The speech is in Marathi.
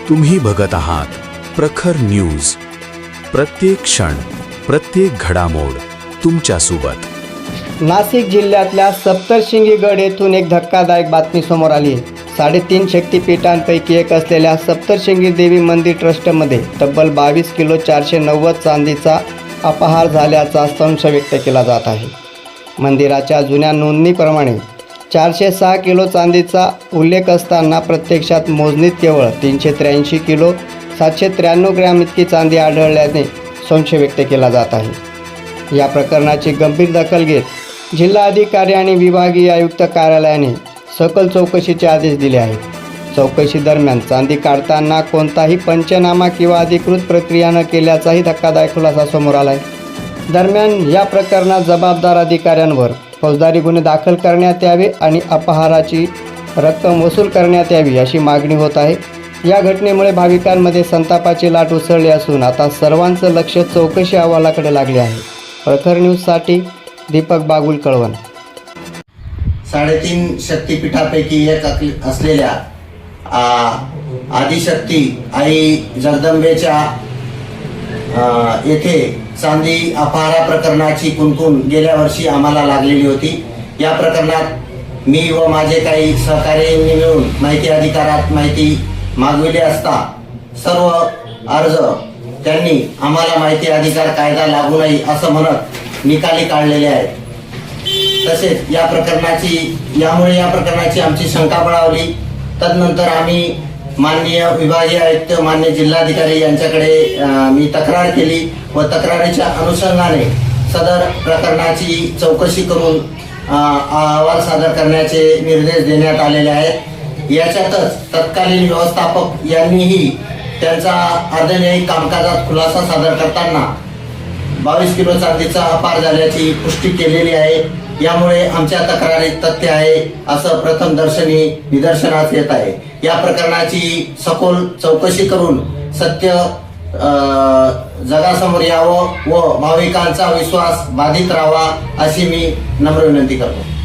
तुम्ही बघत आहात प्रखर न्यूज. प्रत्येक क्षण, प्रत्येक घडामोड तुमच्या सोबत. नाशिक जिल्ह्यातल्या सप्तशृंगी गड येथून एक धक्कादायक बातमी समोर आली आहे. 3.5 शक्तिपीठांपैकी एक असलेल्या सप्तशृंगी देवी मंदिर ट्रस्टमध्ये तब्बल 22 किलो 490 चांदीचा अपहार झाल्याचा संशय व्यक्त केला जात आहे. मंदिराच्या जुन्या नोंदणीप्रमाणे 406 किलो चांदीचा उल्लेख असताना प्रत्यक्षात मोजणीत केवळ 383 किलो 793 ग्रॅम इतकी चांदी आढळल्याने संशय व्यक्त केला जात आहे. या प्रकरणाची गंभीर दखल घेत जिल्हाधिकारी आणि विभागीय आयुक्त कार्यालयाने सखोल चौकशीचे आदेश दिले आहेत. चौकशी दरम्यान चांदी काढताना कोणताही पंचनामा किंवा अधिकृत प्रक्रिया न केल्याचाही धक्कादायक खुलासा समोर आला आहे. दरम्यान या प्रकरणात जबाबदार अधिकाऱ्यांवर फौजदारी गुन्हे दाखल करण्यात यावे आणि अपहाराची रक्कम वसूल करण्यात यावी अशी मागणी होत आहे. या घटनेमुळे भाविकांमध्ये संतापाची लाट उसळली असून आता सर्वांचं लक्ष चौकशी अहवालाकडे लागले आहे. प्रखर न्यूजसाठी दीपक बागुल, कळवण. 3.5 शक्तिपीठापैकी एक असलेल्या आदिशक्ती आई जगदंबेच्या येथे चांदी अपहारा प्रकरणाची कुणकुण गेल्या वर्षी आम्हाला लागलेली होती. या प्रकरणात मी व माझे काही सहकार्यांनी मिळून माहिती अधिकारात माहिती मागविली असता सर्व अर्ज त्यांनी आम्हाला माहिती अधिकार कायदा लागू नये असं म्हणत निकाली काढलेले आहेत. तसेच या प्रकरणाची आमची शंका बळावली. तदनंतर आम्ही माननीय विभागीय आयुक्त माननीय जिल्हाधिकारी यांच्याकडे मी तक्रार केली व तक्रारीच्या अनुषंगाने सदर प्रकरणाची चौकशी करून अहवाल सादर करण्याचे निर्देश देण्यात आलेले आहेत. याच्यातच तत्कालीन व्यवस्थापक यांनीही त्यांचा अर्धन्यायिक कामकाजात खुलासा सादर करताना 22 किलो चांदीचा अपहार झाल्याची पुष्टी केलेली आहे. यामुळे आमच्या तक्रारीत तथ्य आहे असं प्रथम दर्शनी निदर्शनास येत आहे. या प्रकरणाची सखोल चौकशी करून सत्य जगासमोर यावं व भाविकांचा विश्वास बाधित राहावा अशी मी नम्र विनंती करतो.